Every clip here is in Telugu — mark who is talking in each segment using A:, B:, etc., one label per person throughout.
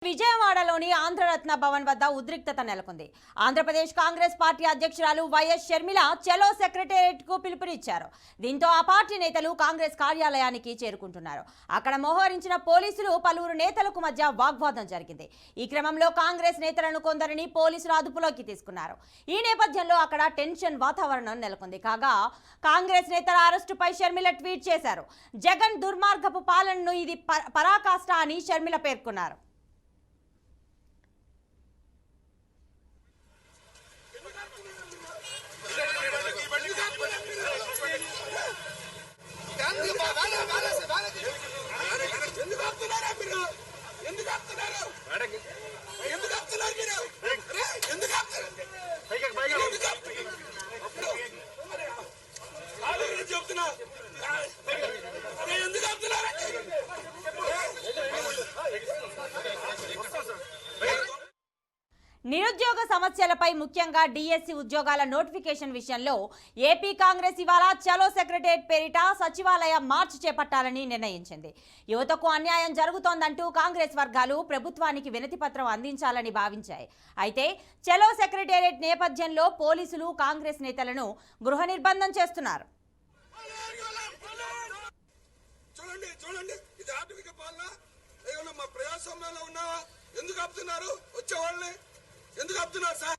A: విజయవాడలోని ఆంధ్రరత్న భవన్ వద్ద ఉద్రిక్తత నెలకొంది. ఆంధ్రప్రదేశ్ కాంగ్రెస్ పార్టీ అధ్యక్షురాలు వైఎస్ షర్మిల చలో సెక్రటేరియట్ కు పిలుపునిచ్చారు. దీంతో ఆ పార్టీ నేతలు కాంగ్రెస్ కార్యాలయానికి చేరుకుంటున్నారు. అక్కడ మోహరించిన పోలీసులు పలువురు నేతలకు మధ్య వాగ్వాదం జరిగింది. ఈ క్రమంలో కాంగ్రెస్ నేతలను కొందరిని పోలీసులు అదుపులోకి తీసుకున్నారు. ఈ నేపథ్యంలో అక్కడ టెన్షన్ వాతావరణం నెలకొంది. కాగా కాంగ్రెస్ నేతల అరెస్టుపై షర్మిల ట్వీట్ చేశారు. జగన్ దుర్మార్గపు పాలనను ఇది పరాకాష్ట అని షర్మిల పేర్కొన్నారు. నిరుద్యోగ సమస్యలపై ముఖ్యంగా డిఎస్సి ఉద్యోగాల నోటిఫికేషన్ విషయంలో ఏపీ కాంగ్రెస్ ఇవాళ చలో సెక్రటేరియట్ పేరిట సచివాలయ మార్చ్ చేపట్టాలని నిర్ణయించింది. యువతకు అన్యాయం జరుగుతోందంటూ కాంగ్రెస్ వర్గాలు ప్రభుత్వానికి వినతిపత్రం అందించాలని భావించాయి. అయితే చలో సెక్రటేరియట్ నేపథ్యంలో పోలీసులు కాంగ్రెస్ నేతలను గృహ నిర్బంధం చేస్తున్నారు.
B: ఎందుకు ఆపుతున్నారు సార్?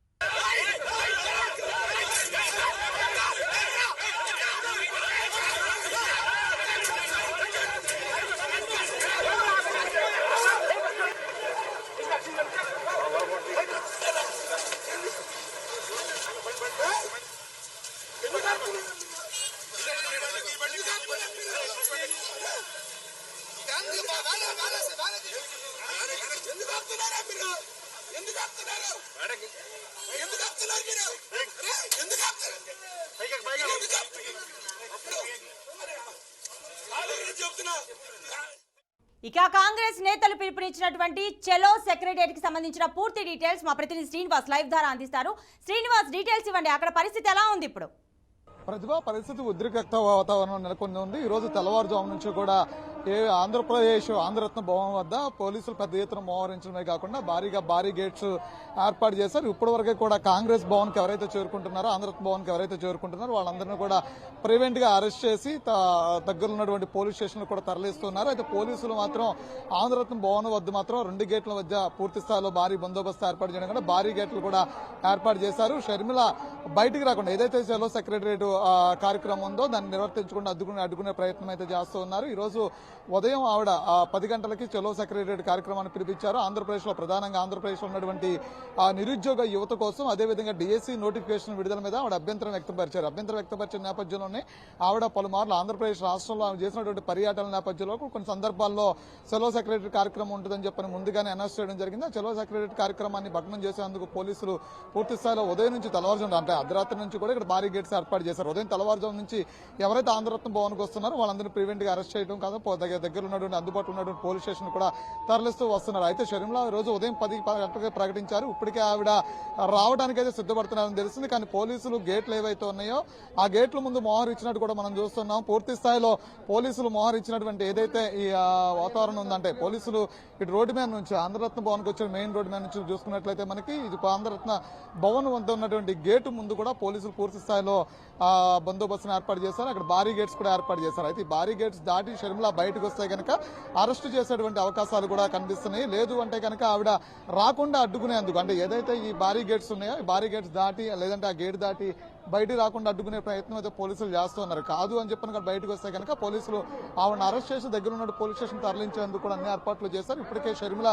A: ఇక కాంగ్రెస్ నేతలు పిలుపునిచ్చినటువంటి చలో సెక్రటేరియట్ కి సంబంధించిన పూర్తి డీటెయిల్స్ మా ప్రతినిధి శ్రీనివాస్ లైవ్ ద్వారా అందిస్తారు. శ్రీనివాస్, డీటెయిల్స్ ఇవ్వండి. అక్కడ పరిస్థితి ఎలా ఉంది ఇప్పుడు?
C: ప్రతిభా పరిస్థితి ఉద్రిక్త వాతావరణం నెలకొని ఉంది. ఈ రోజు తెల్లవారుజాము నుంచి కూడా ఆంధ్రప్రదేశ్ ఆంధ్రరత్న భవన్ వద్ద పోలీసులు పెద్ద ఎత్తున మోహరించడమే కాకుండా భారీ గేట్స్ ఏర్పాటు చేశారు. ఇప్పటి వరకే కూడా కాంగ్రెస్ భవన్కి ఎవరైతే చేరుకుంటున్నారో, ఆంధ్రరత్న భవన్కి ఎవరైతే చేరుకుంటున్నారో వాళ్ళందరినీ కూడా ప్రివెంట్ గా అరెస్ట్ చేసి దగ్గర ఉన్నటువంటి పోలీస్ స్టేషన్ కూడా తరలిస్తున్నారు. అయితే పోలీసులు మాత్రం ఆంధ్రరత్న భవన్ వద్ద మాత్రం 2 గేట్ల మధ్య పూర్తి స్థాయిలో భారీ బందోబస్తు ఏర్పాటు చేయడం కూడా భారీ గేట్లు కూడా ఏర్పాటు చేశారు. షర్మిల బయటికి రాకుండా ఏదైతే చలో సెక్రటేరియట్ కార్యక్రమం ఉందో దాన్ని నిర్వర్తించకుండా అడ్డుకునే ప్రయత్నం అయితే చేస్తూ ఉన్నారు. ఈ రోజు ఉదయం ఆవిడ 10 గంటలకి చలో సెక్రటేరియట్ కార్యక్రమాన్ని పిలిపించారు. ప్రధానంగా ఆంధ్రప్రదేశ్ లో ఉన్నటువంటి నిరుద్యోగ యువత కోసం, అదేవిధంగా డిఎస్సి నోటిఫికేషన్ విడుదల మీద ఆవిడ అభ్యంతరం వ్యక్తపరిచిన నేపథ్యంలోనే ఆవిడ పలుమార్లు ఆంధ్రప్రదేశ్ రాష్ట్రంలో ఆమె చేసినటువంటి పర్యటన నేపథ్యంలో కొన్ని సందర్భాల్లో చలో సెక్రటేరియట్ కార్యక్రమం ఉంటుందని చెప్పని ముందుగానే అనౌన్స్ చేయడం జరిగింది. ఆ చలో సెక్రటేరియట్ కార్యక్రమాన్ని భగ్నం చేసేందుకు పోలీసులు పూర్తి స్థాయిలో ఉదయం నుంచి తెల్లవారుజాము అంటే అర్ధరాత్రి నుంచి కూడా ఇక్కడ భారీ గేట్స్ ఏర్పాటు చేశారు. ఉదయం తెల్లవారుజాము నుంచి ఎవరైతే ఆంధ్రరత్న భవన్కి వస్తున్నారో వాళ్ళందరినీ ప్రివెంట్ గా అరెస్ట్ చేయడం కాదు, దగ్గర ఉన్నటువంటి అందుబాటులో ఉన్నటువంటి పోలీస్ స్టేషన్ కూడా తరలిస్తూ వస్తున్నారు. అయితే షర్మిల రోజు ఉదయం 10 గంటలకు ప్రకటించారు. ఇప్పటికే ఆవిడ రావడానికైతే సిద్ధపడుతున్నారని తెలిసింది. కానీ పోలీసులు గేట్లు ఏవైతే ఉన్నాయో ఆ గేట్ల ముందు మోహరించినట్టు కూడా మనం చూస్తున్నాం. పూర్తి స్థాయిలో పోలీసులు మోహరించినటువంటి ఏదైతే ఈ వాతావరణం ఉందంటే పోలీసులు ఇటు రోడ్డు మీద నుంచి ఆంధ్రరత్న భవన్కి వచ్చిన మెయిన్ రోడ్డు మీద నుంచి చూసుకున్నట్లయితే మనకి ఇది ఆంధ్రరత్న భవన్ వద్ద ఉన్నటువంటి గేటు ముందు కూడా పోలీసులు పూర్తి స్థాయిలో బందోబస్తును ఏర్పాటు చేశారు. అక్కడ భారీ గేట్స్ కూడా ఏర్పాటు చేశారు. అయితే ఈ భారీ గేట్స్ దాటి షర్మిల బయటకు వస్తే కనుక అరెస్టు చేసేటువంటి అవకాశాలు కూడా కనిపిస్తున్నాయి. లేదు అంటే కనుక ఆవిడ రాకుండా అడ్డుకునేందుకు అంటే ఏదైతే ఈ భారీ గేట్స్ ఉన్నాయో ఈ భారీ గేట్స్ దాటి లేదంటే ఆ గేట్ దాటి బయటికి రాకుండా అడ్డుకునే ప్రయత్నం అయితే పోలీసులు చేస్తున్నారు. కాదు అని చెప్పిన బయటకు వస్తే కనుక పోలీసులు ఆవిడని అరెస్ట్ చేసి దగ్గర ఉన్న పోలీస్ స్టేషన్ తరలించేందుకు కూడా అన్ని ఏర్పాట్లు చేశారు. ఇప్పటికే షర్మిల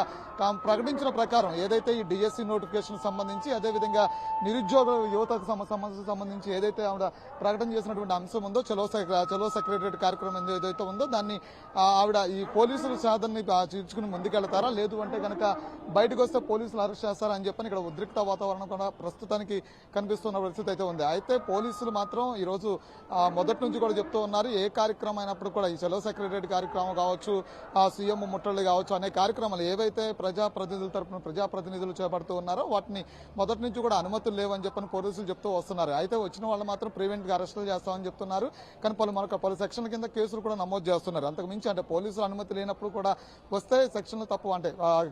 C: ప్రకటించిన ప్రకారం ఏదైతే ఈ డిఎస్సి నోటిఫికేషన్ సంబంధించి, అదేవిధంగా నిరుద్యోగ యువతకు సంబంధించి ఏదైతే ఆవిడ ప్రకటన చేసినటువంటి అంశం ఉందో చలో సెక్రటేరియట్ కార్యక్రమం ఏదైతే ఉందో దాన్ని ఆవిడ ఈ పోలీసుల సాధనని తీర్చుకుని ముందుకెళ్తారా, లేదు అంటే కనుక బయటకు వస్తే పోలీసులు అరెస్ట్ చేస్తారా అని చెప్పని ఇక్కడ ఉద్రిక్త వాతావరణం కూడా ప్రస్తుతానికి కనిపిస్తున్న పరిస్థితి అయితే ఉంది. అయితే పోలీసులు మాత్రం ఈరోజు మొదటి నుంచి కూడా చెప్తూ ఉన్నారు, ఏ కార్యక్రమం అయినప్పుడు కూడా ఈ చలో సెక్రటరీ కార్యక్రమం కావచ్చు, సీఎం ముట్టళ్ళు కావచ్చు అనే కార్యక్రమాలు ఏవైతే ప్రజాప్రతినిధుల తరపున ప్రజాప్రతినిధులు చేపడుతూ ఉన్నారో వాటిని మొదటి నుంచి కూడా అనుమతులు లేవని చెప్పని పోలీసులు చెప్తూ వస్తున్నారు. అయితే వచ్చిన వాళ్ళు మాత్రం ప్రివెంట్గా అరెస్టులు చేస్తామని చెప్తున్నారు. కానీ పలు సెక్షన్ల కింద కేసులు కూడా నమోదు చేస్తున్నారు. అంతకు మించి అంటే పోలీసులు అనుమతి లేనప్పుడు కూడా వస్తే సెక్షన్లు తప్పు, అంటే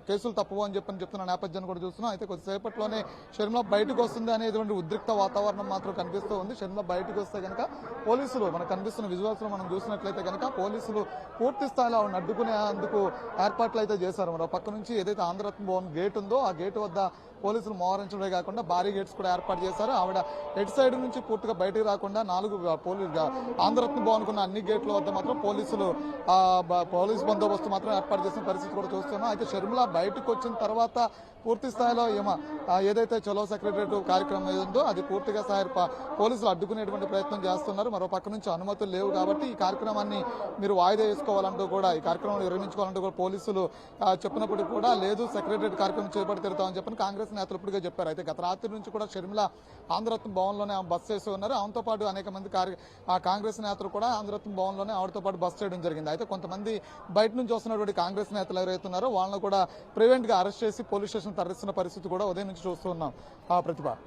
C: కేసులు తప్పు అని చెప్తున్న నేపథ్యాన్ని కూడా చూస్తున్నాం. అయితే కొద్దిసేపట్లోనే షర్మిల బయటకు వస్తుంది అనేటువంటి ఉద్రిక్త వాతావరణం మాత్రం కనిపిస్తూ ఉంది. షర్మిల బయటకు వస్తే కనుక పోలీసులు మనకు కనిపిస్తున్న విజువల్స్ లో మనం చూసినట్లయితే కనుక పోలీసులు పూర్తి స్థాయిలో ఆవిడ అడ్డుకునేందుకు ఏర్పాట్లు అయితే చేశారు. మరో పక్క నుంచి ఏదైతే ఆంధ్రరత్న భవన్ గేట్ ఉందో ఆ గేటు వద్ద పోలీసులు మోహరించడమే కాకుండా భారీ గేట్స్ కూడా ఏర్పాటు చేశారు. ఆవిడ ఎటు సైడ్ నుంచి పూర్తిగా బయటకు రాకుండా 4 ఆంధ్రరత్న భవన్ కున్న అన్ని గేట్ల వద్ద మాత్రం పోలీస్ బందోబస్తు మాత్రం ఏర్పాటు చేసిన పరిస్థితి కూడా చూస్తున్నాం. అయితే షర్మిల బయటకు వచ్చిన తర్వాత పూర్తి స్థాయిలో ఏదైతే చలో సెక్రటరేట్ కార్యక్రమం ఏదో అది పూర్తిగా పోలీసులు అడ్డుకునేటువంటి ప్రయత్నం చేస్తున్నారు. మరో పక్క నుంచి అనుమతులు లేవు కాబట్టి ఈ కార్యక్రమాన్ని మీరు వాయిదా వేసుకోవాలంటూ కూడా, ఈ కార్యక్రమం నిర్వహించుకోవాలంటూ కూడా పోలీసులు చెప్పినప్పటికీ కూడా లేదు, సెక్రటరేట్ కార్యక్రమం చేపట్టి తిరుగుతామని చెప్పని కాంగ్రెస్ నేతలు ఇప్పటికే చెప్పారు. అయితే గత రాత్రి నుంచి కూడా షర్మిల ఆంధ్రరత్న భవన్లోనే బస్ చేసి ఉన్నారు. ఆమెతో పాటు అనేక మంది కాంగ్రెస్ నేతలు కూడా ఆంధ్రరత్న భవన్లోనే ఆవిడతో పాటు బస్ చేయడం జరిగింది. అయితే కొంతమంది బయట నుంచి వస్తున్నటువంటి కాంగ్రెస్ నేతలు ఎవరైతే ఉన్నారో వాళ్ళని కూడా ప్రివెంట్ గా అరెస్ట్ చేసి పోలీస్ స్టేషన్ తరలిస్తున్న పరిస్థితి కూడా ఉదయం నుంచి చూస్తూ ఉన్నాం. ప్రతిభ.